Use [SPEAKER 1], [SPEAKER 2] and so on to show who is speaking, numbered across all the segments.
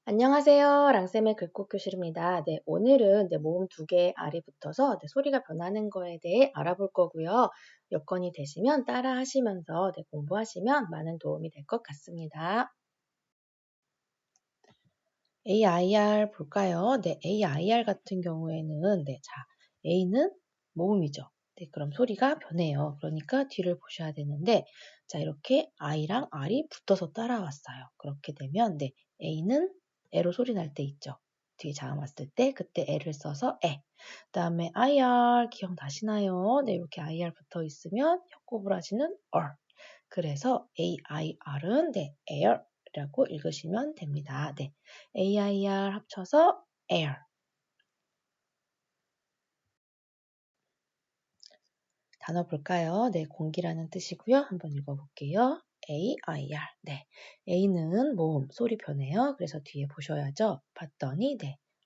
[SPEAKER 1] 안녕하세요. 랑쌤의 글꽃 교실입니다. 네, 오늘은 모음 두 개의 알이 붙어서 소리가 변하는 거에 대해 알아볼 거고요. 여건이 되시면 따라 하시면서 공부하시면 많은 도움이 될 것 같습니다. AIR 볼까요? 네, AIR 같은 경우에는 자, A는 모음이죠. 네, 그럼 소리가 변해요. 그러니까 뒤를 보셔야 되는데 자, 이렇게 I랑 R이 붙어서 따라왔어요. 그렇게 되면 A는 에로 소리 날 때 있죠. 뒤에 자음 왔을 때 그때 에를 써서 에. 그다음에 IR 기억나시나요? 네, 이렇게 IR 붙어 있으면 혀꼬부라지는 얼. 그래서 AIR은 air라고 읽으시면 됩니다. 네, AIR 합쳐서 air. 단어 볼까요? 네, 공기라는 뜻이고요. 한번 읽어볼게요. AIR. 네, A는 모음, 소리 변해요. 그래서 뒤에 보셔야죠. 봤더니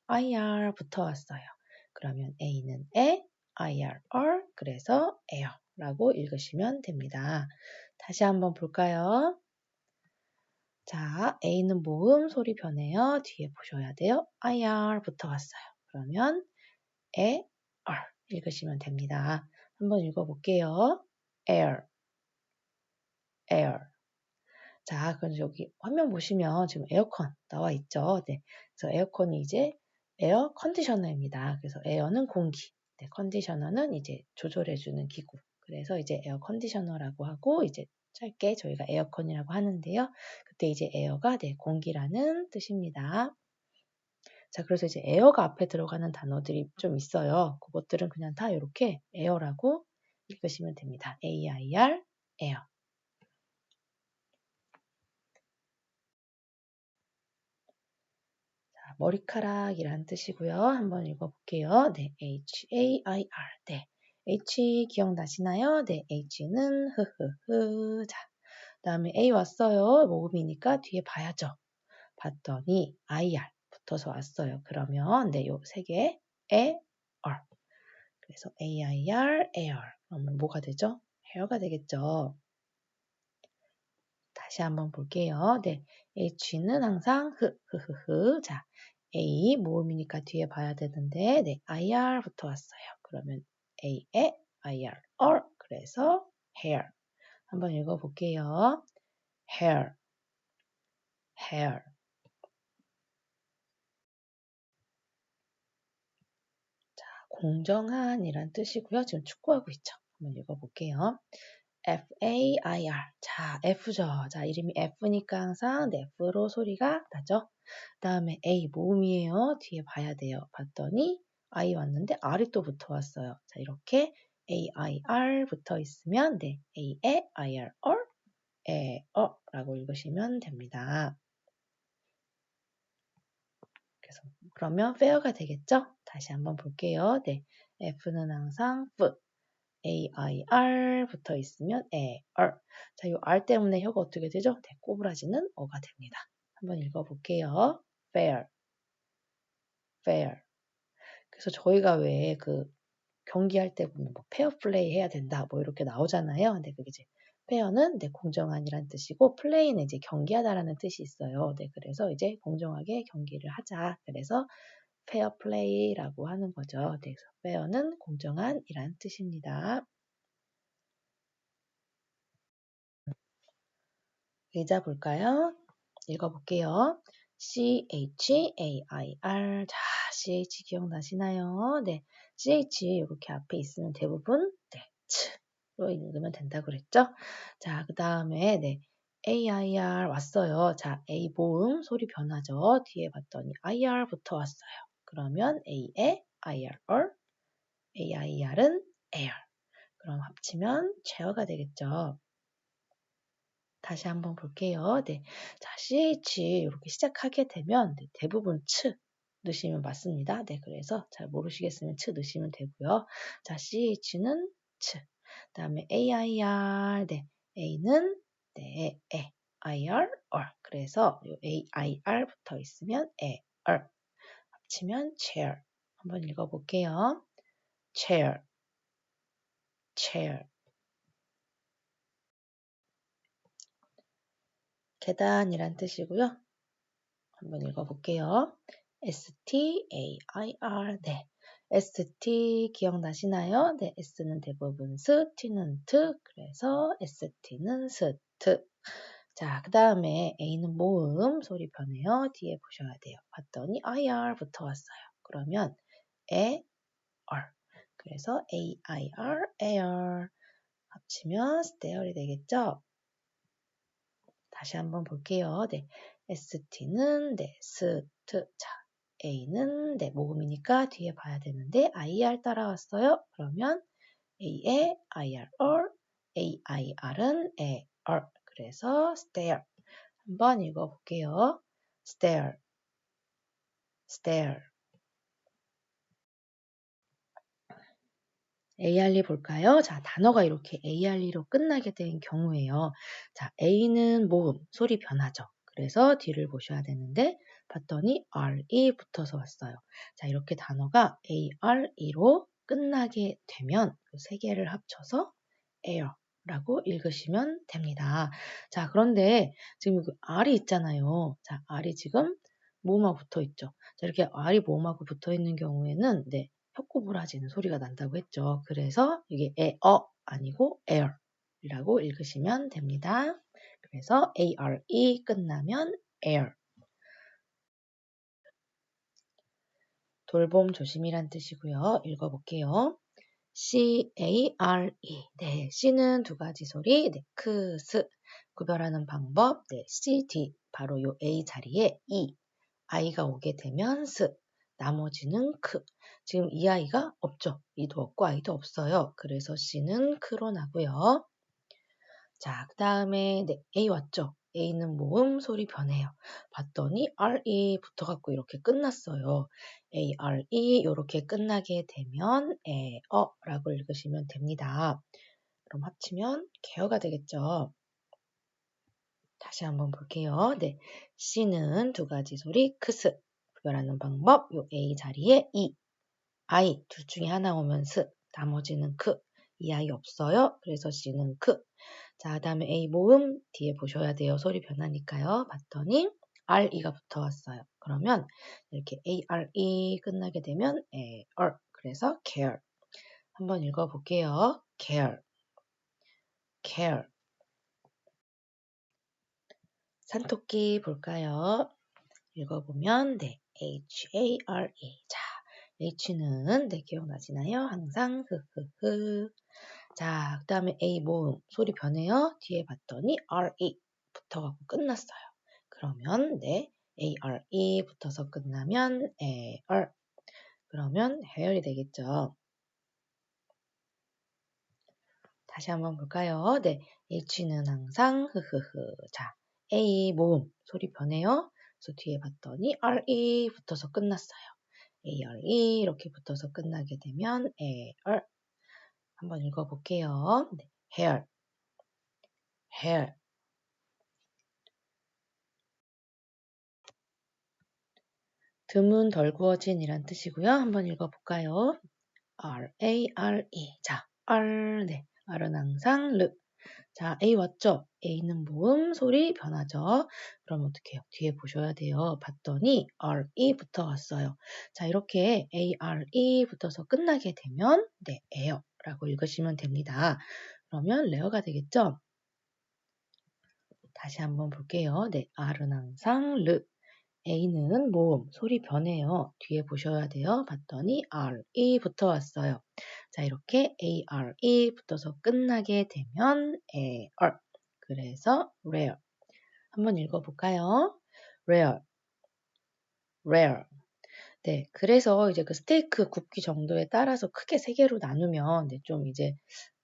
[SPEAKER 1] IR 붙어 왔어요. 그러면 A는 IRR, 그래서 air라고 읽으시면 됩니다. 다시 한번 볼까요? 자, A는 모음, 소리 변해요. 뒤에 보셔야 돼요. IR 붙어 왔어요. 그러면 AR 읽으시면 됩니다. 한번 읽어볼게요. air, air. 자, 그럼 여기 화면 보시면 지금 에어컨 나와 있죠. 네, 그래서 에어컨이 이제 에어 컨디셔너입니다. 그래서 에어는 공기, 컨디셔너는 이제 조절해주는 기구. 그래서 이제 에어 컨디셔너라고 하고 이제 짧게 저희가 에어컨이라고 하는데요. 그때 이제 에어가 공기라는 뜻입니다. 자, 그래서 이제 에어가 앞에 들어가는 단어들이 좀 있어요. 그것들은 그냥 다 이렇게 에어라고 읽으시면 됩니다. AIR, 에어. 머리카락이란 뜻이고요. 한번 읽어볼게요. 네, HAIR. 네, H 기억나시나요? 네, H는 흐흐흐. 자, 그다음에 A 왔어요. 모음이니까 뒤에 봐야죠. 봤더니 IR 붙어서 왔어요. 그러면 요 세 개, AR. 그래서 AIR, AR. 그러면 뭐가 되죠? hair가 되겠죠. 다시 한번 볼게요. 네, H는 항상 흐흐흐. 자, A 모음이니까 뒤에 봐야 되는데 IR 붙어 왔어요. 그러면 A에 IR, 그래서 hair. 한번 읽어볼게요. hair, hair. 자, 공정한이란 뜻이고요. 지금 축구하고 있죠. 한번 읽어볼게요. FAIR. 자, F죠. 자, 이름이 F니까 항상 F로 소리가 나죠. 다음에 A 모음이에요. 뒤에 봐야 돼요. 봤더니 I 왔는데 R이 또 붙어 왔어요. 자, 이렇게 AIR 붙어 있으면 A에 IR, 라고 읽으시면 됩니다. 그래서 그러면 fair가 되겠죠? 다시 한번 볼게요. 네, F는 항상 F, AIR 붙어 있으면 AR. 자, 이 R 때문에 혀가 어떻게 되죠? 꼬부라지는 어가 됩니다. 한번 읽어볼게요. fair, fair. 그래서 저희가 왜 경기할 때 보면 페어 플레이 해야 된다 뭐 이렇게 나오잖아요. 근데 그게 이제 페어는 공정한이란 뜻이고 플레이는 이제 경기하다라는 뜻이 있어요. 그래서 이제 공정하게 경기를 하자. 그래서 페어 플레이라고 하는 거죠. 그래서 페어는 공정한이란 뜻입니다. 의자 볼까요? 읽어볼게요. CHAIR. 자, CH 기억나시나요? 네. CH 이렇게 앞에 있으면 대부분 로 읽으면 된다고 그랬죠? 자, 그 다음에 AIR 왔어요. 자, A 모음 소리 변하죠. 뒤에 봤더니 IR 붙어 왔어요. 그러면 A에 IR, AIR은 air. 그럼 합치면 chair가 되겠죠. 다시 한번 볼게요. 네. 자, CH 이렇게 시작하게 되면 대부분 츠 넣으시면 맞습니다. 네, 그래서 잘 모르시겠으면 츠 넣으시면 되고요. 자, CH는 츠. 그다음에 AIR, A는 IR, 그래서 AIR 붙어 있으면 AR. 합치면 chair. 한번 읽어볼게요. chair, chair. 계단이란 뜻이고요. 한번 읽어볼게요. stair. 네. st 기억나시나요? 네. s는 대부분 스, t는 트. 그래서 st는 스트. 자, 그 다음에 a는 모음 소리 변해요. 뒤에 보셔야 돼요. 봤더니 ir 붙어 왔어요. 그러면 air. 그래서 air, air. 합치면 stair이 되겠죠? 다시 한번 볼게요. 네. st는 네, 스트. 자, a는 네, 모음이니까 뒤에 봐야 되는데 ir 따라왔어요. 그러면 a에 ir, air은 air. 그래서 stair. 한번 읽어볼게요. stair, stair. ARE 볼까요? 자, 단어가 이렇게 ARE로 끝나게 된 경우에요. 자, A는 모음, 소리 변하죠. 그래서 뒤를 보셔야 되는데 봤더니 RE 붙어서 왔어요. 자, 이렇게 단어가 ARE로 끝나게 되면 그 세 개를 합쳐서 air라고 읽으시면 됩니다. 자, 그런데 지금 그 R이 있잖아요. 자, R이 지금 모음하고 붙어 있죠. 자, 이렇게 R이 모음하고 붙어 있는 경우에는 네, 혀꼬부라지는 소리가 난다고 했죠. 그래서 이게 에어 아니고 air이라고 읽으시면 됩니다. 그래서 are 끝나면 air. 돌봄 조심이란 뜻이고요. 읽어볼게요. C-A-R-E. 네, C는 두 가지 소리. 네, 크, 스. 구별하는 방법. 네, C-D. 바로 요 A 자리에 E. 아이가 오게 되면 스. 나머지는 크. 지금 이 아이가 없죠. 이도 없고 아이도 없어요. 그래서 C는 크로 나고요. 자, 그 다음에 네, A 왔죠. A는 모음 소리 변해요. 봤더니 RE 붙어갖고 이렇게 끝났어요. ARE 이렇게 끝나게 되면 에어라고 읽으시면 됩니다. 그럼 합치면 개어가 되겠죠. 다시 한번 볼게요. 네, C는 두 가지 소리 크스. 구별하는 방법 요 A 자리에 E. I 둘 중에 하나 오면 스. 나머지는 크. 이 아이 없어요. 그래서 C는 크. 자, 다음에 A 모음 뒤에 보셔야 돼요. 소리 변하니까요. 봤더니 RE가 붙어왔어요. 그러면 이렇게 ARE 끝나게 되면 AR. 그래서 care. 한번 읽어볼게요. care, care. 산토끼 볼까요? 읽어보면 네, HARE. 자, H는 네, 기억나시나요? 항상 흐흐흐. 자, 그 다음에 A 모음 소리 변해요. 뒤에 봤더니 RE 붙어가고 끝났어요. 그러면 네, ARE 붙어서 끝나면 AR. 그러면 해열이 되겠죠. 다시 한번 볼까요? 네, H는 항상 흐흐흐. 자, A 모음 소리 변해요. 그래서 뒤에 봤더니 RE 붙어서 끝났어요. ARE 이렇게 붙어서 끝나게 되면 AR. 한번 읽어볼게요. 네, hair, hair. 드문 덜 구워진 이란 뜻이고요. 한번 읽어볼까요? R-A-R-E. 자, R, 네. R은 항상 르. 자, A 왔죠? A는 모음, 소리 변하죠? 그럼 어떻게 해요? 뒤에 보셔야 돼요. 봤더니 RE 붙어 왔어요. 자, 이렇게 ARE 붙어서 끝나게 되면 네, air라고 읽으시면 됩니다. 그러면 레어가 되겠죠? 다시 한번 볼게요. 네, R은 항상 르. A는 모음, 소리 변해요. 뒤에 보셔야 돼요. 봤더니 RE 붙어 왔어요. 자, 이렇게 ARE 붙어서 끝나게 되면 AR. 그래서 rare. 한번 읽어볼까요? rare, rare. 네, 그래서 이제 그 스테이크 굽기 정도에 따라서 크게 세 개로 나누면 좀 이제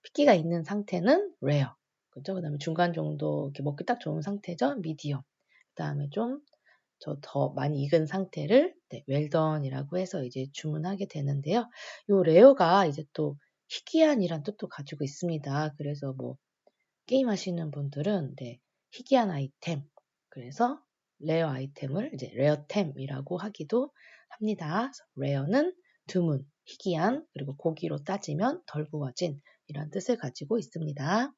[SPEAKER 1] 핏기가 있는 상태는 rare. 그죠? 그 다음에 중간 정도 이렇게 먹기 딱 좋은 상태죠? medium. 그 다음에 좀 더 많이 익은 상태를 네, 웰던이라고 해서 이제 주문하게 되는데요. 요 레어가 이제 또 희귀한이란 뜻도 가지고 있습니다. 그래서 뭐 게임 하시는 분들은 네, 희귀한 아이템, 그래서 레어 아이템을 이제 레어템이라고 하기도 합니다. 레어는 드문, 희귀한, 그리고 고기로 따지면 덜 구워진 이런 뜻을 가지고 있습니다.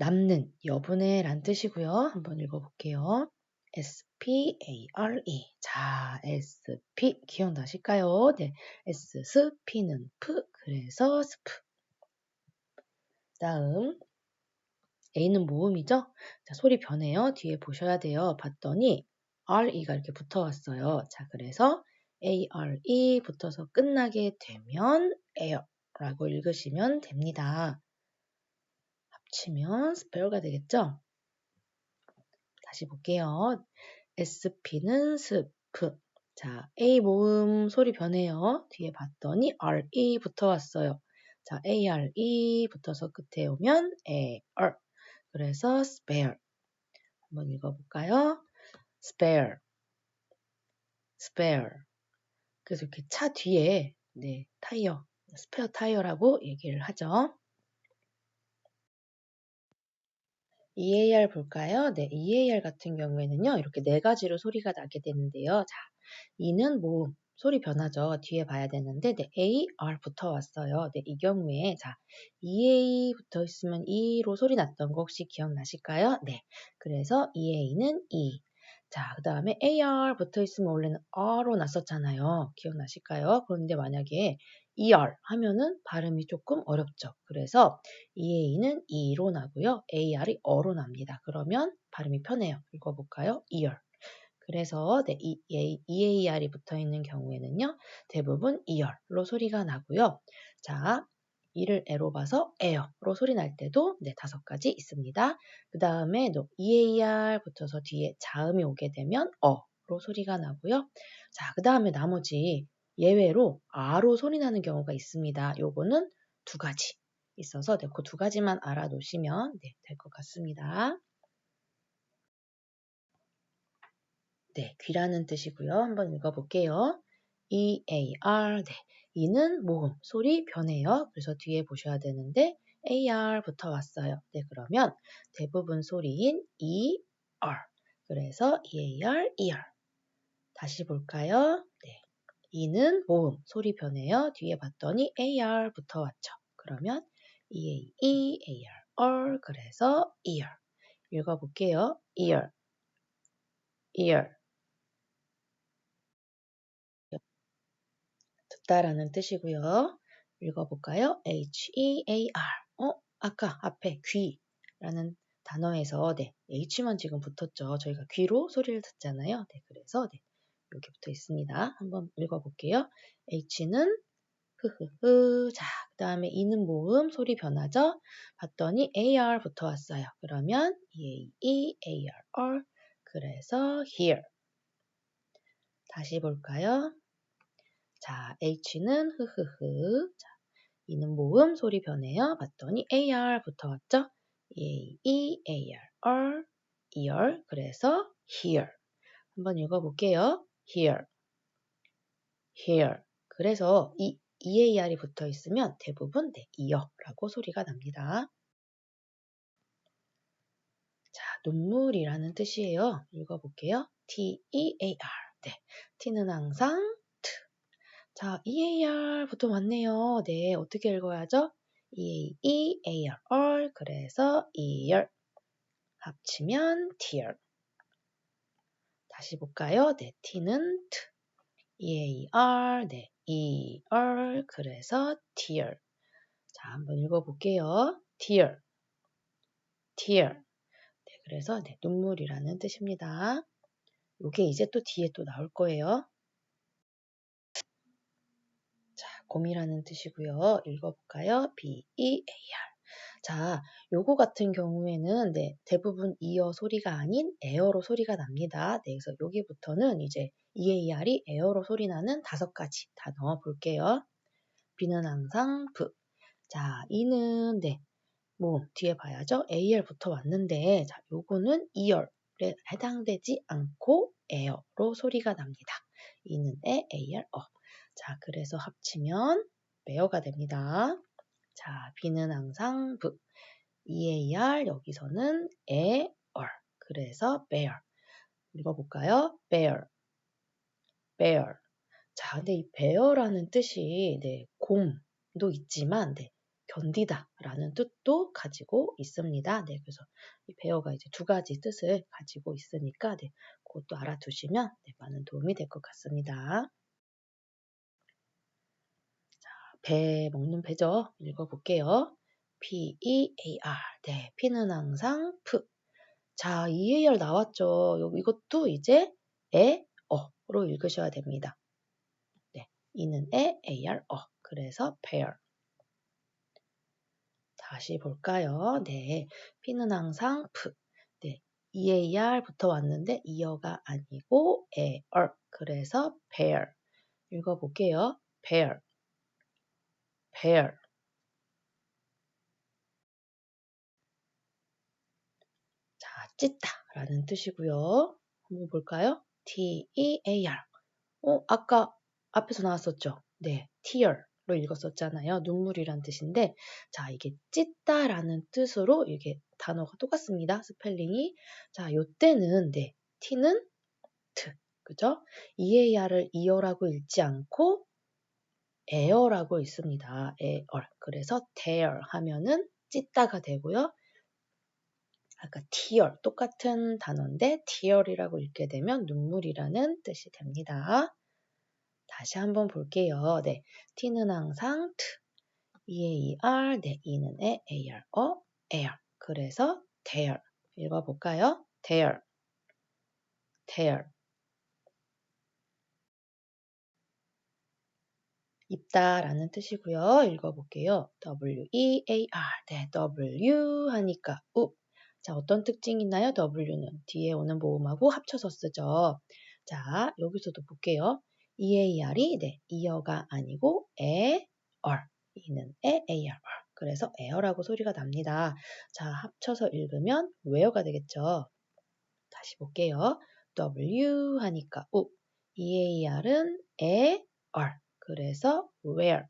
[SPEAKER 1] 남는, 여분의 란 뜻이고요. 한번 읽어볼게요. S-P-A-R-E. 자, S-P 기억나실까요? 네, S-P는 P, 그래서 스프. 다음 A는 모음이죠? 자, 소리 변해요. 뒤에 보셔야 돼요. 봤더니 RE가 이렇게 붙어왔어요. 자, 그래서 ARE 붙어서 끝나게 되면 air라고 읽으시면 됩니다. 합치면 spell가 되겠죠? 다시 볼게요. SP는 스프. 자, A 모음 소리 변해요. 뒤에 봤더니 RE 붙어왔어요. 자, ARE 붙어서 끝에 오면 AR. 그래서 spare. 한번 읽어볼까요? spare, spare. 그래서 이렇게 차 뒤에 네, 타이어, 스페어 타이어라고 얘기를 하죠. EAR 볼까요? 네, EAR 같은 경우에는요, 이렇게 네 가지로 소리가 나게 되는데요. 자, E는 모음, 소리 변하죠. 뒤에 봐야 되는데, 네, AR 붙어 왔어요. 네, 이 경우에, 자, EA 붙어 있으면 E로 소리 났던 거 혹시 기억나실까요? 네, 그래서 EA는 E. 자, 그 다음에 AR 붙어 있으면 원래는 R로 났었잖아요. 기억나실까요? 그런데 만약에 ER 하면은 발음이 조금 어렵죠. 그래서 EA는 E로 나고요. AR이 어로 납니다. 그러면 발음이 편해요. 읽어볼까요? ear. 그래서 네, EAR이 붙어 있는 경우에는요. 대부분 ear로 소리가 나고요. 자, 이를 애로 봐서 air로 소리 날 때도 네, 5가지 있습니다. 그 다음에 EAR 붙어서 뒤에 자음이 오게 되면 어로 소리가 나고요. 자, 그 다음에 나머지 예외로 아로 소리 나는 경우가 있습니다. 요거는 2가지 있어서 네, 그 2가지만 알아놓으시면 네, 될 것 같습니다. 네, 귀라는 뜻이고요. 한번 읽어볼게요. EAR, 네, E는 모음, 소리 변해요. 그래서 뒤에 보셔야 되는데 AR 붙어 왔어요. 네, 그러면 대부분 소리인 ER, 그래서 EAR, ER. 다시 볼까요? 네, E는 모음, 소리 변해요. 뒤에 봤더니 AR 붙어 왔죠. 그러면 EAE, AR, 그래서 ear. 읽어볼게요. ear, ear. 듣다라는 뜻이고요. 읽어볼까요? H-E-A-R. 아까 앞에 귀라는 단어에서 네, H만 지금 붙었죠. 저희가 귀로 소리를 듣잖아요. 네, 그래서 네, 이렇게 붙어 있습니다. 한번 읽어볼게요. H는 흐흐흐. 자, 그 다음에 E는 모음, 소리 변하죠? 봤더니 AR 붙어 왔어요. 그러면 EAE, ARR. 그래서 here. 다시 볼까요? 자, H는 흐흐흐. 자, E는 모음, 소리 변해요. 봤더니 AR 붙어왔죠? EAR, ear. 그래서 here. 한번 읽어볼게요. here, here. 그래서 이 EAR이 붙어 있으면 대부분 네, ear라고 소리가 납니다. 자, 눈물이라는 뜻이에요. 읽어볼게요. T-E-A-R. 네, T는 항상 자, EAR부터 왔네요. 네, 어떻게 읽어야죠? EAR, 그래서 ear. 합치면 tear. 다시 볼까요? 네, T는 T. EAR, 네, ear, 그래서 tear. 자, 한번 읽어볼게요. tear, tear. 네, 그래서 네, 눈물이라는 뜻입니다. 요게 이제 또 뒤에 또 나올 거예요. 자, 곰이라는 뜻이고요. 읽어볼까요? B-E-A-R. 자, 요거 같은 경우에는 네, 대부분 이어 소리가 아닌 에어로 소리가 납니다. 네, 그래서 여기부터는 이제 EAR이 에어로 소리 나는 5가지 다 넣어 볼게요. B는 항상 V. 자, E는 네, 뭐 뒤에 봐야죠. AR부터 왔는데 자, 요거는 ear에 해당되지 않고 air로 소리가 납니다. E는 AR, 자, 그래서 합치면 bear가 됩니다. 자, B는 항상 V. EAR 여기서는 bear. 그래서 bear. 읽어볼까요? bear, bear. 자, 근데 이 bear라는 뜻이 네, 곰도 있지만 네, 견디다 라는 뜻도 가지고 있습니다. 네, 그래서 이 bear가 이제 두 가지 뜻을 가지고 있으니까 네, 그것도 알아두시면 네, 많은 도움이 될 것 같습니다. 배 먹는 배죠. 읽어볼게요. P-E-A-R. 네, P는 항상 P. 자, EAR 나왔죠. 이것도 이제 어로 읽으셔야 됩니다. 네, E는 AR, 그래서 pair. 다시 볼까요? 네, P는 항상 P. 네, EAR부터 왔는데 이어가 아니고 AR. 그래서 pair. 읽어볼게요. pair, pair. 자, 찢다 라는 뜻이고요. 한번 볼까요? T-E-A-R. 아까 앞에서 나왔었죠? 네, tear로 읽었었잖아요. 눈물이란 뜻인데, 자, 이게 찢다라는 뜻으로 이게 단어가 똑같습니다. 스펠링이. 자, 요때는, 네, t는 t, 그죠? EAR을 ear라고 읽지 않고 air라고 읽습니다. air. 그래서 tear 하면은 찢다가 되고요. 아까 tear, 똑같은 단어인데 tear이라고 읽게 되면 눈물이라는 뜻이 됩니다. 다시 한번 볼게요. 네, T는 항상 T, E-A-R, 네, E는 A-R, air. 그래서 tear. 읽어볼까요? tear, tear. 입다라는 뜻이고요. 읽어볼게요. W-E-A-R, 네, W 하니까 우. 자, 어떤 특징이 있나요? W는 뒤에 오는 모음하고 합쳐서 쓰죠. 자, 여기서도 볼게요. EAR이 네, 이어가 아니고 에얼. 이는 AR. 그래서 에어라고 소리가 납니다. 자, 합쳐서 읽으면 where가 되겠죠. 다시 볼게요. W 하니까 우. EAR은 에얼. 그래서 where.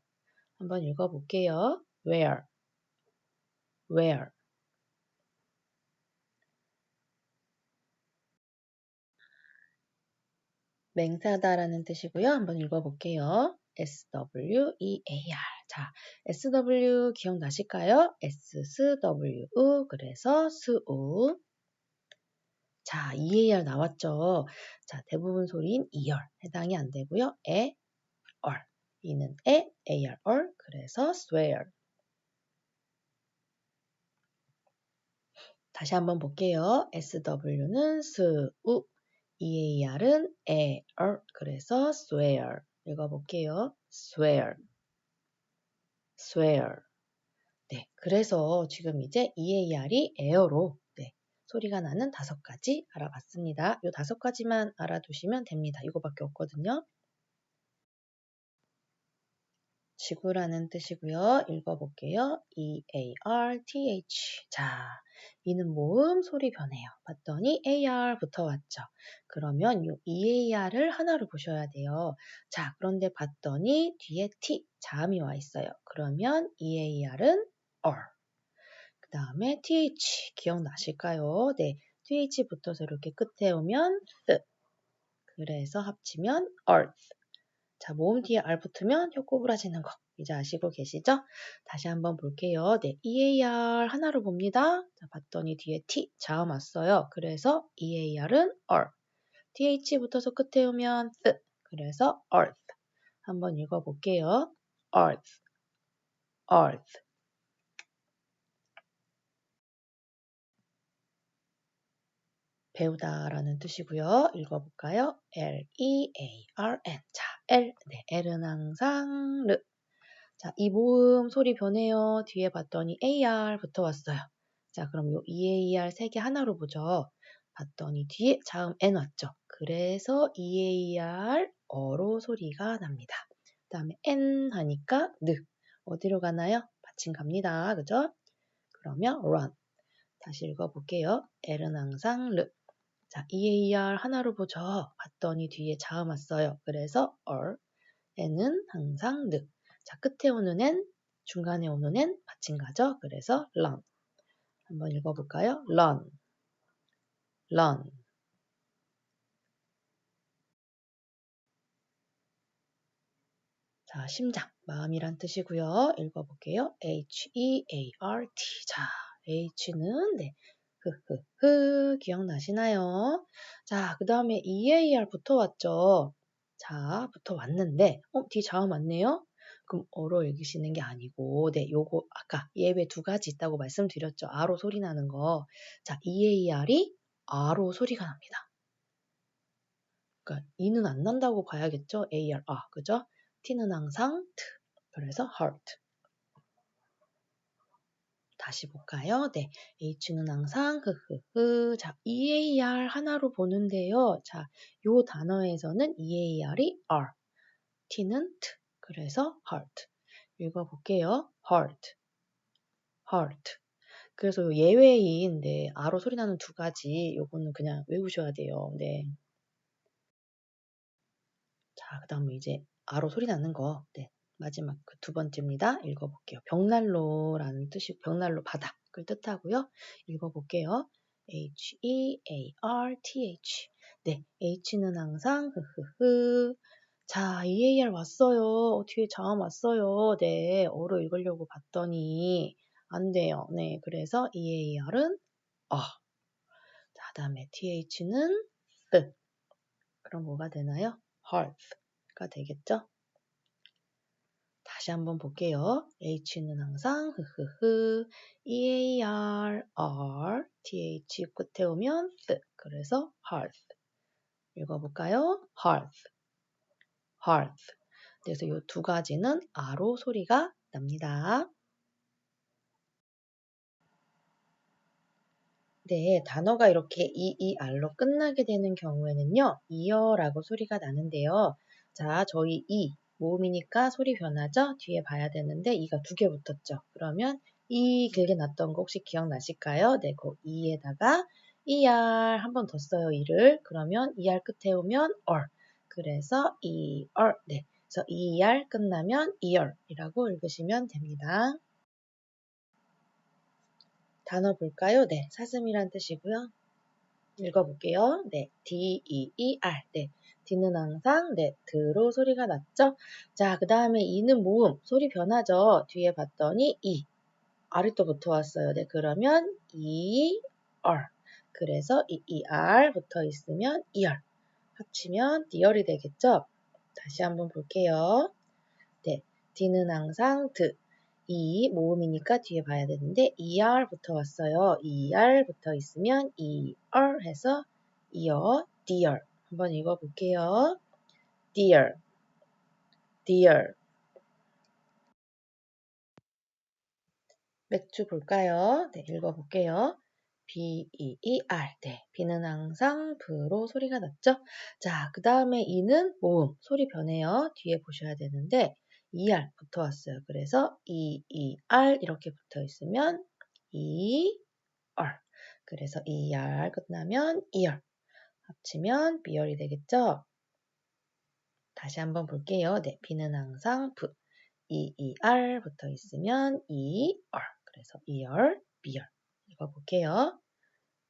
[SPEAKER 1] 한번 읽어볼게요. where, where. 맹세하다라는 뜻이고요. 한번 읽어볼게요. SWEAR. 자, SW 기억나실까요? SSW. 그래서 수우. 자, EAR 나왔죠. 자, 대부분 소리인 ER 해당이 안 되고요. 이는 AR, 그래서 swear. 다시 한번 볼게요. SW는 수우. EAR은 air, 그래서 swear. 읽어볼게요. swear, swear. 네, 그래서 지금 이제 EAR이 air로 네, 소리가 나는 5가지 알아봤습니다. 이 5가지만 알아두시면 됩니다. 이거밖에 없거든요. 지구라는 뜻이고요. 읽어볼게요. E-A-R-T-H. 자, 이는 모음 소리 변해요. 봤더니 AR부터 왔죠. 그러면 이 EAR을 하나로 보셔야 돼요. 자, 그런데 봤더니 뒤에 T, 자음이 와 있어요. 그러면 EAR은 R. 그 다음에 TH, 기억나실까요? 네, TH 붙어서 이렇게 끝에 오면 th. 그래서 합치면 earth. 자, 모음 뒤에 R 붙으면 혀 꼬부라지는 거 이제 아시고 계시죠? 다시 한번 볼게요. 네, EAR 하나로 봅니다. 자, 봤더니 뒤에 T 자음 왔어요. 그래서 EAR은 R. TH 붙어서 끝에 오면 th. 그래서 earth. 한번 읽어볼게요. earth, earth. 배우다라는 뜻이고요. 읽어볼까요? L-E-A-R-N. 자, L. 네, L은 항상 르. 자, 이 모음 소리 변해요. 뒤에 봤더니 AR 붙어 왔어요. 자, 그럼 요 EAR 3개 하나로 보죠. 봤더니 뒤에 자음 N 왔죠. 그래서 EAR 어로 소리가 납니다. 그 다음에 N 하니까 느. 어디로 가나요? 받침 갑니다. 그죠? 그러면 run. 다시 읽어볼게요. L은 항상 르. 자, EAR 하나로 보죠. 봤더니 뒤에 자음 왔어요. 그래서 N은 항상 느. 자, 끝에 오는 N, 중간에 오는 N 받침 가죠. 그래서 run. 한번 읽어볼까요? run, run. 자, 심장. 마음이란 뜻이고요. 읽어볼게요. H-E-A-R-T. 자, H는 네, 기억나시나요? 자, 그 다음에 EAR 붙어왔죠. 자, 붙어왔는데, 뒤 자음 왔네요? 그럼 어로 읽으시는 게 아니고, 네, 요거 아까 예외 두 가지 있다고 말씀드렸죠. 아로 소리 나는 거. 자, EAR이 아로 소리가 납니다. 그러니까 E는 안 난다고 봐야겠죠? AR, 그죠? T는 항상 T. 그래서 heart. 다시 볼까요? 네. H는 항상 자, EAR 하나로 보는데요. 자, 요 단어에서는 EAR이 R, T는 T. 그래서 heart. 읽어볼게요. heart, heart. 그래서 요 예외인 네, R로 소리 나는 두 가지 요거는 그냥 외우셔야 돼요. 네. 자, 그 다음에 이제 R로 소리 나는 거. 네. 마지막 그 두 번째입니다. 읽어볼게요. 벽난로라는 뜻이 벽난로 바닥을 뜻하고요. 읽어볼게요. H-E-A-R-T-H. 네, H는 항상 자, EAR 왔어요. 뒤에 자음 왔어요. 네, 어로 읽으려고 봤더니 안 돼요. 네, 그래서 EAR은 자, 다음에 TH는 뜨. 그럼 뭐가 되나요? hearth가 되겠죠? 다시 한번 볼게요. H는 항상 EAR, R, TH 끝에 오면 th. 그래서 hearth. 읽어볼까요? hearth, hearth. 그래서 이 두 가지는 R로 소리가 납니다. 네, 단어가 이렇게 EER로 끝나게 되는 경우에는요, 이어라고 소리가 나는데요. 자, 저희 모음이니까 소리 변하죠? 뒤에 봐야 되는데 이가 두 개 붙었죠? 그러면 길게 났던 거 혹시 기억나실까요? 네, 그 e에다가 ER 한 번 더 써요, 이를. 그러면 ER 끝에 오면 or. 그래서 ER, 네. 그래서 ER 끝나면 ear이라고 읽으시면 됩니다. 단어 볼까요? 네, 사슴이란 뜻이고요. 읽어볼게요. 네, D-E-E-R. 네, D는 항상 네, 드로 소리가 났죠? 자, 그 다음에 E는 모음, 소리 변하죠? 뒤에 봤더니 R이 또 붙어왔어요. 네, 그러면 E-R. 그래서 E-E-R 붙어 있으면 ear. 합치면 dear이 되겠죠? 다시 한번 볼게요. 네, D는 항상 드. 모음이니까 뒤에 봐야 되는데 er 붙어왔어요. er 붙어 있으면 er 해서 ear, dear. 한번 읽어볼게요. dear, dear. 맥주 볼까요? 네, 읽어볼게요. B-E-E-R. 네, B는 항상 B로 소리가 났죠? 자, 그 다음에 E는 모음, 소리 변해요. 뒤에 보셔야 되는데 ER 붙어왔어요. 그래서 EER 이렇게 붙어 있으면 ER. 그래서 ER 끝나면 ear. 합치면 bear이 되겠죠? 다시 한번 볼게요. 네, B는 항상 B. EER 붙어 있으면 ER. 그래서 ear, beer. 읽어볼게요.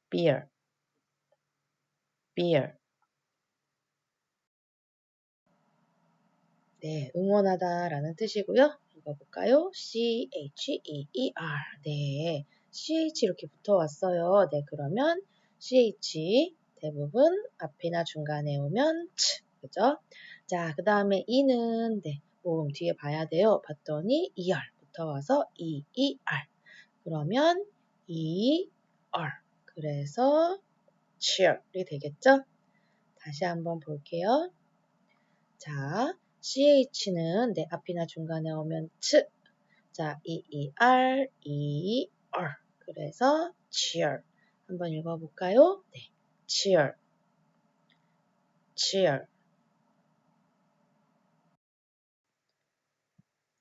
[SPEAKER 1] beer, beer. 네, 응원하다 라는 뜻이고요. 읽어볼까요? CHEER. 네, CH 이렇게 붙어왔어요. 네, 그러면 CH 대부분 앞이나 중간에 오면 치, 그죠? 자, 그 다음에 E는 네, 모음 뒤에 봐야 돼요. 봤더니 ER 붙어와서 EER. 그러면 ER. 그래서 cheer이 되겠죠? 다시 한번 볼게요. 자, CH는 네, 앞이나 중간에 오면 츠. 자, EER, ER. 그래서 cheer. 한번 읽어볼까요? 네, cheer, cheer.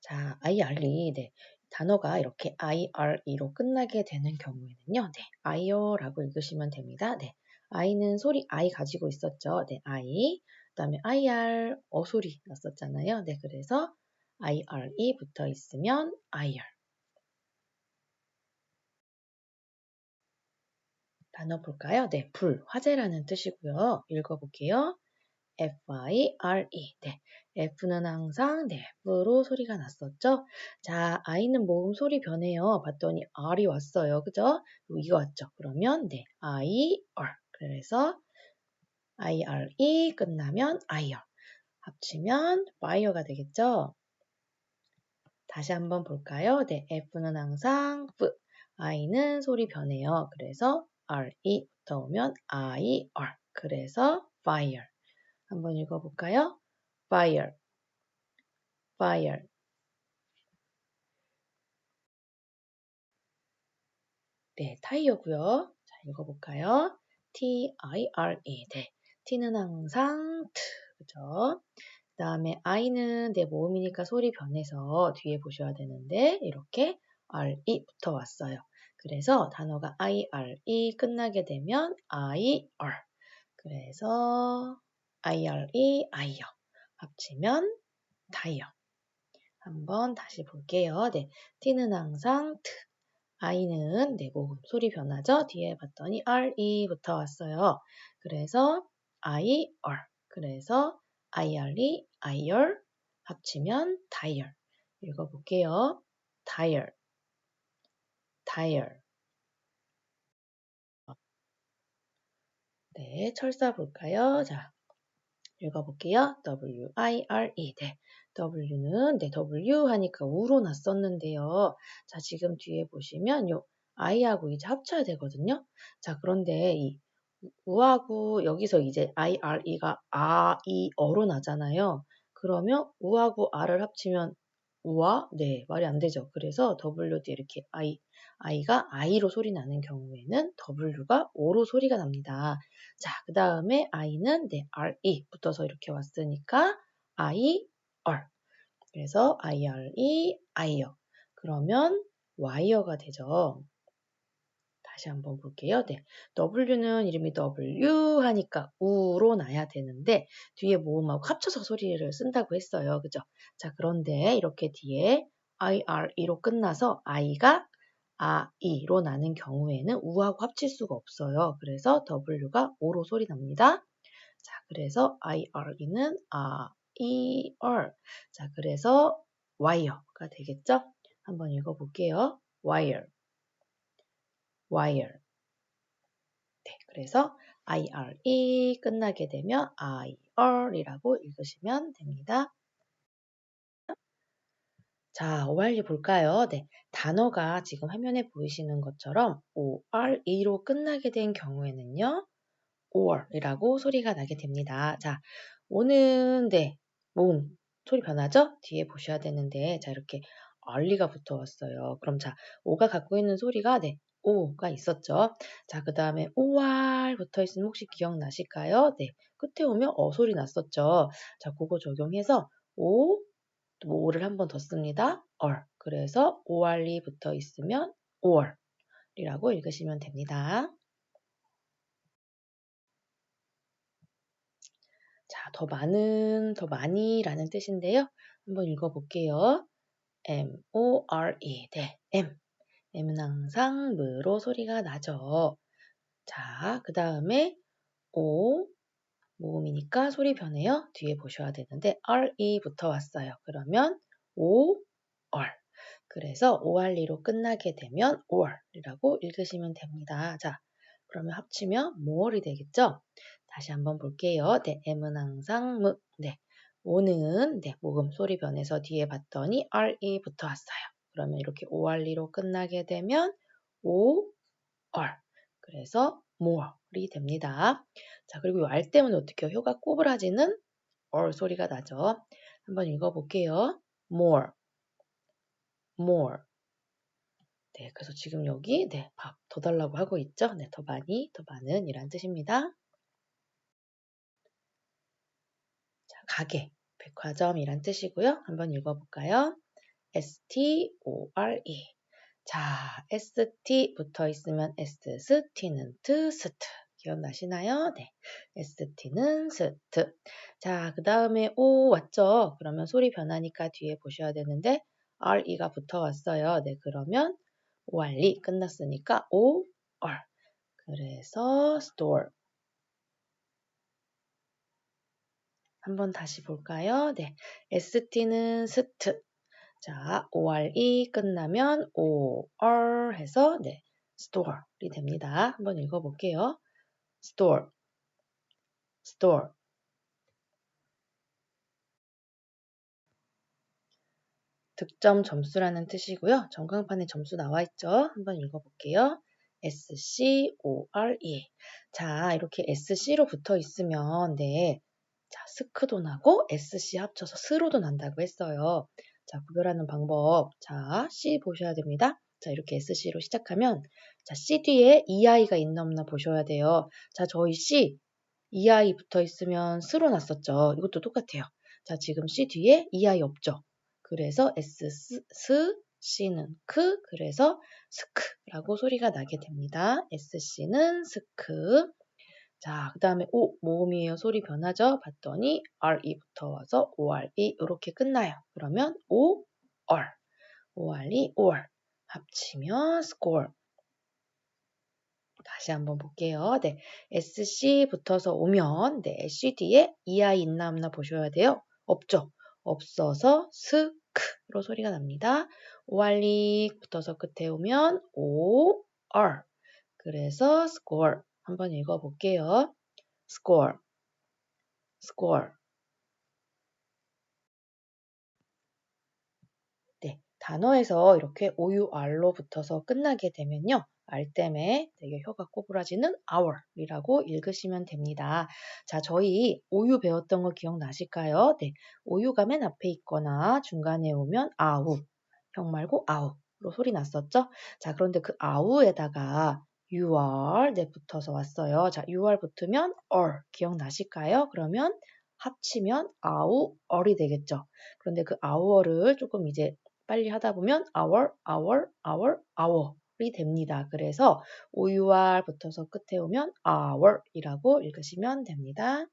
[SPEAKER 1] 자, IR이 네, 단어가 이렇게 IRE로 끝나게 되는 경우에는요. 네, IO라고 읽으시면 됩니다. 네, I는 소리 I 가지고 있었죠. 네, I. 그다음에 IR 어소리 났었잖아요. 네, 그래서 IRE 붙어 있으면 IR. 단어 볼까요? 네, 불, 화재라는 뜻이고요. 읽어볼게요. F-I-R-E. 네. F는 항상 네, F로 소리가 났었죠? 자, I는 모음 소리 변해요. 봤더니 R이 왔어요. 그죠? 그리고 이거 왔죠? 그러면 네, I-R. 그래서 I-R-E 끝나면 IR. 합치면 fire가 되겠죠? 다시 한번 볼까요? 네, F는 항상 F, I는 소리 변해요. 그래서 RE 붙어오면 IR. 그래서 fire. 한번 읽어볼까요? fire, fire. 네, 타이어고요. 자, 읽어볼까요? T-I-R-E. 네, T는 항상 T, 그죠? 그 다음에 I는 내 모음이니까 소리 변해서 뒤에 보셔야 되는데 이렇게 RE 붙어 왔어요. 그래서 단어가 IRE 끝나게 되면 IR. 그래서 IRE, IR. 합치면 타이어. 한번 다시 볼게요. 네, T는 항상 T, I는 네, 모음 소리 변하죠? 뒤에 봤더니 RE 붙어 왔어요. 그래서 IR. 그래서 IRE, IR 합치면 tire. 읽어볼게요. tire, tire. 네, 철사 볼까요? 자, 읽어볼게요. W-I-R-E. 네. W는, 네, W 하니까 우로 났었는데요. 자, 지금 뒤에 보시면 요 I하고 이제 합쳐야 되거든요. 자, 그런데 이 우하고 여기서 이제 IRE가 아, 이, 어로 나잖아요. 그러면 우하고 R을 합치면 우와? 네, 말이 안 되죠. 그래서 W도 이렇게 I가 I로 소리 나는 경우에는 W가 O로 소리가 납니다. 자, 그 다음에 I는 네, RE 붙어서 이렇게 왔으니까 I, R. 그래서 IRE, IR. 그러면 와이어가 되죠. 다시 한번 볼게요. 네. W는 이름이 W 하니까 우로 나야 되는데 뒤에 모음하고 합쳐서 소리를 쓴다고 했어요. 그죠? 자, 그런데 이렇게 뒤에 IRE로 끝나서 I가 I로 나는 경우에는 우하고 합칠 수가 없어요. 그래서 W가 O로 소리 납니다. 자, 그래서 IRE는 IR. 자, 그래서 wire가 되겠죠? 한번 읽어볼게요. wire, wire. 네, 그래서 IRE 끝나게 되면 IR이라고 읽으시면 됩니다. 자, ORE 볼까요? 네, 단어가 지금 화면에 보이시는 것처럼 ORE로 끝나게 된 경우에는요, or이라고 소리가 나게 됩니다. 자, 오는 네, 모음 소리 변하죠? 뒤에 보셔야 되는데 자, 이렇게 early가 붙어왔어요. 그럼 자, 오가 갖고 있는 소리가 네, 오가 있었죠. 자, 그 다음에 or 붙어 있으면 혹시 기억나실까요? 네, 끝에 오면 어 소리 났었죠. 자, 그거 적용해서 오, 또 오를 한 번 더 씁니다. or. 그래서 orly 붙어 있으면 or이라고 읽으시면 됩니다. 자, 더 많은, 더 많이라는 뜻인데요. 한번 읽어볼게요. M-O-R-E. 네, M. M은 항상 무로 소리가 나죠. 자, 그 다음에 O, 모음이니까 소리 변해요. 뒤에 보셔야 되는데 R-E 붙어 왔어요. 그러면 O, R. 그래서 ORE로 끝나게 되면 or이라고 읽으시면 됩니다. 자, 그러면 합치면 more이 되겠죠? 다시 한번 볼게요. 네, M은 항상 무. 네, O는 네, 모음 소리 변해서 뒤에 봤더니 RE 붙어 왔어요. 그러면 이렇게 ORE로 끝나게 되면 O, R. 그래서 more이 됩니다. 자, 그리고 이 R 때문에 어떻게 해요? 혀가 꼬부라지는 R 소리가 나죠. 한번 읽어볼게요. more, more. 네, 그래서 지금 여기 네, 밥 더 달라고 하고 있죠. 네, 더 많이, 더 많은 이란 뜻입니다. 자, 가게, 백화점이란 뜻이고요. 한번 읽어볼까요? S-T-O-R-E. 자, S-T 붙어 있으면 S, S-T는 트, 스트. 기억나시나요? 네. S-T는 스트. 자, 그 다음에 O 왔죠? 그러면 소리 변하니까 뒤에 보셔야 되는데 R-E가 붙어 왔어요. 네, 그러면 O-R-E 끝났으니까 O-R. 그래서 store. 한번 다시 볼까요? 네. ST는 스트. 자, ORE 끝나면 OR 해서 네. store이 됩니다. 한번 읽어볼게요. store, store. 득점 점수라는 뜻이고요. 전광판에 점수 나와 있죠? 한번 읽어볼게요. SCORE. 자, 이렇게 SC로 붙어 있으면 네. 자, 스크도 나고 SC 합쳐서 스로도 난다고 했어요. 자, 구별하는 방법. 자, C 보셔야 됩니다. 자, 이렇게 SC로 시작하면 자, C 뒤에 EI가 있나 없나 보셔야 돼요. 자, 저희 C EI 붙어 있으면 스로 났었죠. 이것도 똑같아요. 자, 지금 C 뒤에 EI 없죠. 그래서 C는 크, 그래서 스크라고 소리가 나게 됩니다. SC는 스크. 자, 그 다음에 O, 모음이에요. 소리 변하죠? 봤더니 RE 붙어 와서 ORE 이렇게 끝나요. 그러면 OR, ORE, OR. 합치면 score. 다시 한번 볼게요. 네, SC 붙어서 오면 네, C 뒤에 EI 있나 없나 보셔야 돼요. 없죠? 없어서 스크로 소리가 납니다. 오알리 붙어서 끝에 오면 OR. 그래서 score. 한번 읽어볼게요. score, score. 네, 단어에서 이렇게 OUR로 붙어서 끝나게 되면요. R 때문에 되게 혀가 꼬부라지는 hour이라고 읽으시면 됩니다. 자, 저희 OU 배웠던 거 기억나실까요? 네, OU가 맨 앞에 있거나 중간에 오면 아우, 형 말고 아우로 소리 났었죠? 자, 그런데 그 아우에다가 UR 네, 붙어서 왔어요. 자, UR 붙으면 or 기억나실까요? 그러면 합치면 아우얼이 되겠죠. 그런데 그 아우얼을 조금 이제 빨리 하다 보면 hour이 됩니다. 그래서 OUR 붙어서 끝에 오면 hour이라고 읽으시면 됩니다.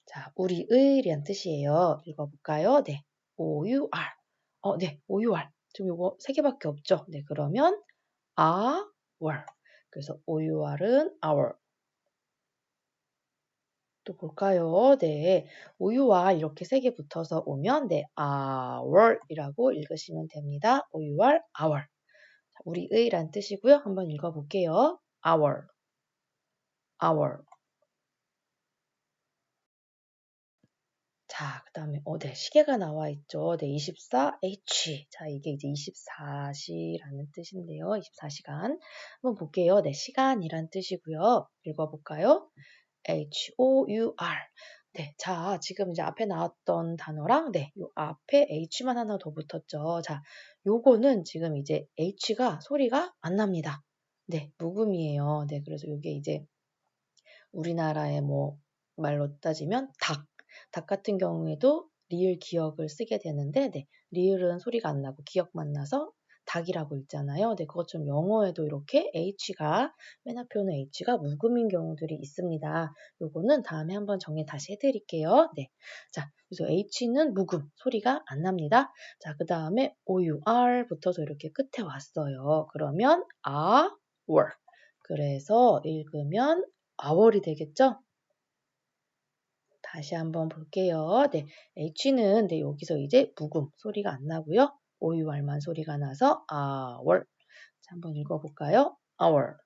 [SPEAKER 1] 자, 우리의란 뜻이에요. 읽어볼까요? 네, OUR. 네, OUR. 지금 요거 세 개밖에 없죠? 네, 그러면 our. 그래서 OUR은 our. 또 볼까요? 네. 오유와 이렇게 세 개 붙어서 오면 네, our이라고 읽으시면 됩니다. 오유알, our. 자, 우리의란 뜻이고요. 한번 읽어볼게요. our, our. 자, 그 다음에 네, 시계가 나와 있죠. 네, 24H. 자, 이게 이제 24시라는 뜻인데요. 24시간. 한번 볼게요. 네, 시간이란 뜻이고요. 읽어볼까요? HOUR. 네, 자, 지금 이제 앞에 나왔던 단어랑, 네, 요 앞에 H만 하나 더 붙었죠. 자, 요거는 지금 이제 H가 소리가 안 납니다. 네, 묵음이에요. 네, 그래서 요게 이제 우리나라의 뭐 말로 따지면 닭 같은 경우에도 리을 기역을 쓰게 되는데, 네, 리을은 소리가 안 나고 기역만 나서 닭이라고 읽잖아요. 네, 그것처럼 영어에도 이렇게 H가, 맨 앞에 오는 H가 묵음인 경우들이 있습니다. 요거는 다음에 한번 정리 다시 해드릴게요. 네. 자, 그래서 H는 묵음, 소리가 안 납니다. 자, 그 다음에 OUR 붙어서 이렇게 끝에 왔어요. 그러면 our. 그래서 읽으면 hour이 되겠죠? 다시 한번 볼게요. 네, H는 네, 여기서 이제 묵음 소리가 안 나고요. OUR만 소리가 나서 hour. 자, 한번 읽어볼까요? hour,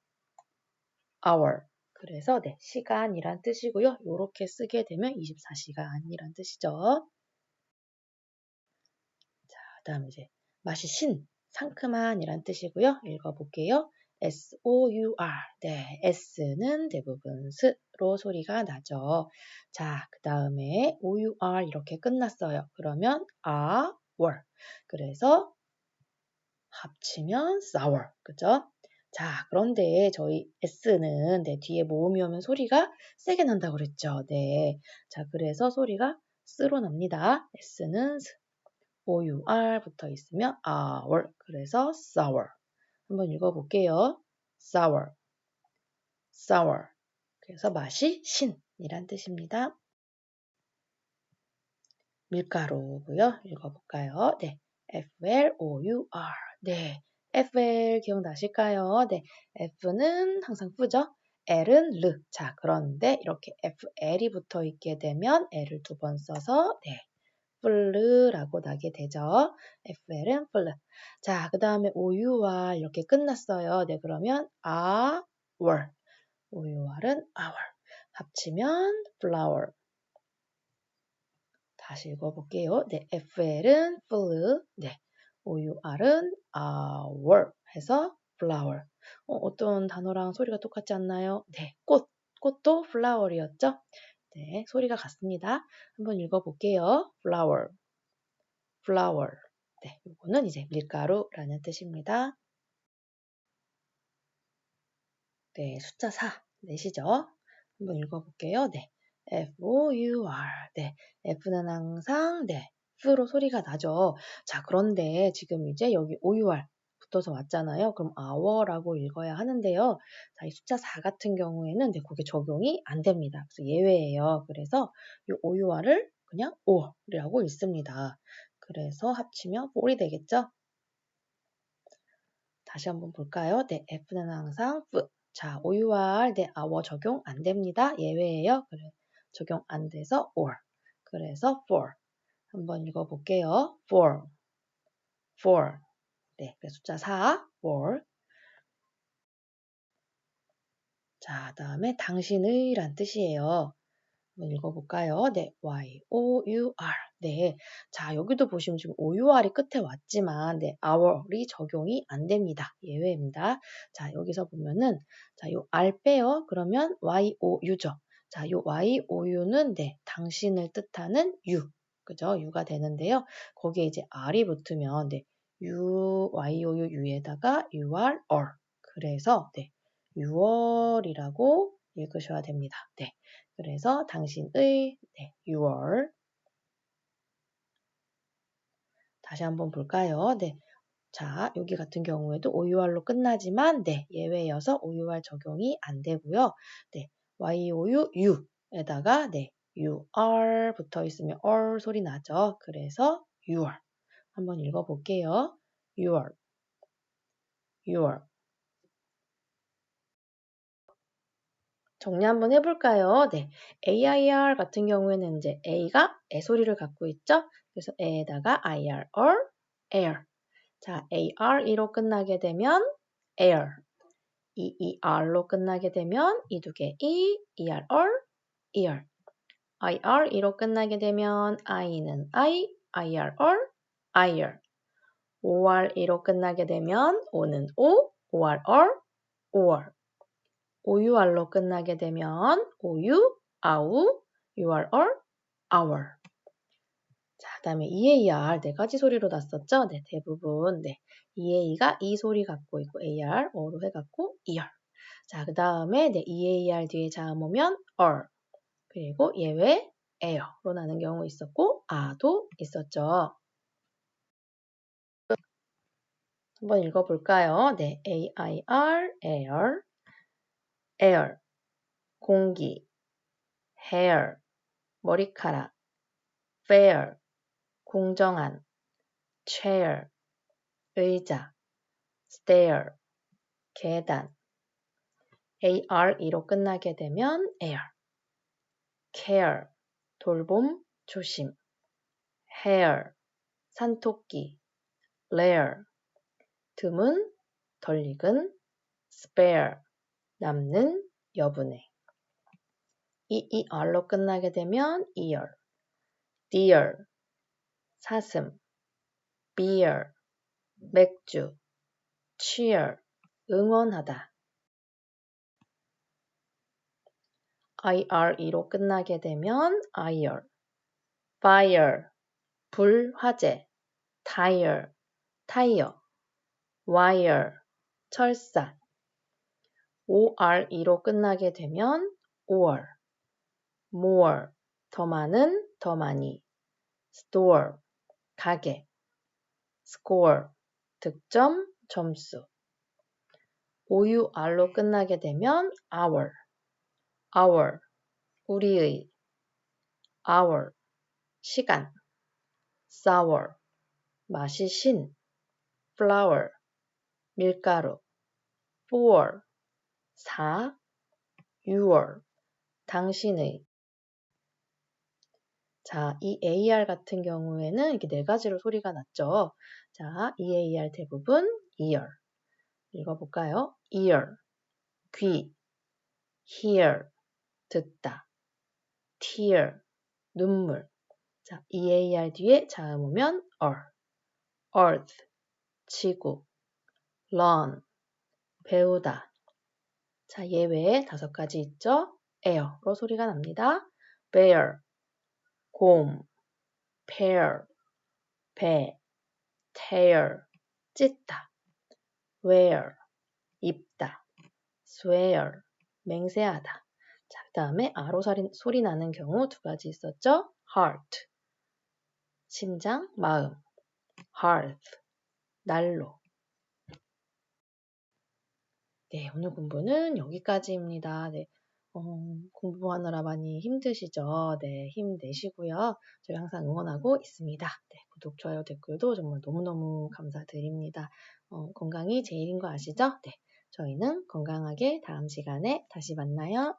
[SPEAKER 1] hour. 그래서 네, 시간이란 뜻이고요. 이렇게 쓰게 되면 24시간이란 뜻이죠. 자, 다음 이제 맛이 상큼한이란 뜻이고요. 읽어볼게요. SOUR. 네, S는 대부분 스로 소리가 나죠. 자, 그 다음에 OUR 이렇게 끝났어요. 그러면 hour. 그래서 합치면 sour. 그죠? 자, 그런데 저희 S는 네, 뒤에 모음이 오면 소리가 세게 난다고 그랬죠. 네. 자, 그래서 소리가 스로 납니다. S는 스. OUR 붙어 있으면 hour. 그래서 sour. 한번 읽어볼게요. sour, sour. 그래서 맛이 신이란 뜻입니다. 밀가루고요. 읽어볼까요? 네, FLOUR. 네, FL 기억나실까요? 네, F는 항상 F죠. L은 르. 자, 그런데 이렇게 FL이 붙어 있게 되면 L을 두 번 써서 네, 플르라고 나게 되죠. FL은 플르. 자, 그 다음에 OUR 이렇게 끝났어요. 네, 그러면 our. OUR은 our. 합치면 flower. 다시 읽어볼게요. 네, FL은 full, 네, OUR은 our 해서 flower. 어떤 단어랑 소리가 똑같지 않나요? 네, 꽃도 flower이었죠? 네, 소리가 같습니다. 한번 읽어볼게요. flower, flower. 네, 이거는 이제 밀가루라는 뜻입니다. 네, 숫자 4 내시죠? 한번 읽어볼게요. 네, FOUR. 네, F는 항상 네, F로 소리가 나죠. 자, 그런데 지금 이제 여기 OUR 붙어서 왔잖아요. 그럼 OUR라고 읽어야 하는데요. 자, 이 숫자 4 같은 경우에는 네, 그게 적용이 안 됩니다. 그래서 예외예요. 그래서 이 OUR을 그냥 O라고 읽습니다. 그래서 합치면 4이 되겠죠? 다시 한번 볼까요? 네, F는 항상 F. 자, OUR, 네, our 적용 안 됩니다. 예외예요. 그래, 적용 안 돼서 or. 그래서 for. 한번 읽어볼게요. for. for. 네, 그 숫자 4, for. 자, 다음에 당신의 란 뜻이에요. 한번 읽어볼까요? 네, Y-O-U-R. 네, 자, 여기도 보시면 지금 OUR이 끝에 왔지만, 네, our이 적용이 안 됩니다. 예외입니다. 자, 여기서 보면은, 자, 요 R 빼요. 그러면 Y-O-U죠. 자, 요 Y-O-U는, 네, 당신을 뜻하는 you. 그죠? you가 되는데요. 거기에 이제 R이 붙으면, 네, you, Y-O-U, you에다가 you are all. 그래서, 네, youall이라고 읽으셔야 됩니다. 네. 그래서 당신의 네, your. 다시 한번 볼까요? 네. 자, 여기 같은 경우에도 OUR로 끝나지만 네, 예외여서 OUR 적용이 안 되고요. 네. YOU, you에다가 네, you are 붙어 있으면 all 소리 나죠. 그래서 your. 한번 읽어 볼게요. your. your. 정리 한번 해볼까요? 네. AIR 같은 경우에는 이제 A가 애 소리를 갖고 있죠? 그래서 A에다가 IR, or, air. 자, ARE로 끝나게 되면 air. EER로 끝나게 되면 이 두 개 E, ER, or, ear. IRE로 끝나게 되면 I는 I, IR, or, IR. ORE로 끝나게 되면 O는 O, OR, or, OR. OUR로 끝나게 되면 OU, AU, UR, or, our. 자, 그 다음에 EAR 네 가지 소리로 났었죠? 네, 대부분. 네. EA가 E 소리 갖고 있고, AR, O로 해갖고, ER. 자, 그 다음에 네, EAR 뒤에 자음 오면, or. 그리고 예외, air로 나는 경우 있었고, a도 있었죠. 한번 읽어볼까요? 네, AIR, air, air, 공기, hair, 머리카락, fair, 공정한, chair, 의자, stair, 계단. ARE로 끝나게 되면 air, care, 돌봄, 조심, hair, 산토끼, layer, 드문, 덜 익은, spare, 남는, 여분의. EER로 끝나게 되면 ear, dear, 사슴, beer, 맥주, cheer, 응원하다. IRE로 끝나게 되면 ire, fire, 불, 화재, tire, 타이어, wire, 철사. ORE로 끝나게 되면 or, more, 더 많은, 더 많이, store, 가게, score, 득점, 점수. OUR로 끝나게 되면 hour, 우리의, hour, 시간, sour, 맛이 신, flour, 밀가루, for, 4, your, 당신의. 자, 이 AR 같은 경우에는 이렇게 네 가지로 소리가 났죠. 자, 이 AR 대부분 ear. 읽어볼까요? ear, 귀, hear, 듣다, tear, 눈물. 자, EAR 뒤에 자음 오면 earth, 지구, learn, 배우다. 자, 예외에 5가지 있죠? air로 소리가 납니다. bear, 곰, pear, 배, tear, 찢다, wear, 입다, swear, 맹세하다. 자, 그 다음에 아로 소리 나는 경우 2가지 있었죠? heart, 심장, 마음, hearth, 난로. 네, 오늘 공부는 여기까지입니다. 네, 공부하느라 많이 힘드시죠? 네, 힘내시고요. 저희 항상 응원하고 있습니다. 네, 구독, 좋아요, 댓글도 정말 너무너무 감사드립니다. 건강이 제일인 거 아시죠? 네, 저희는 건강하게 다음 시간에 다시 만나요.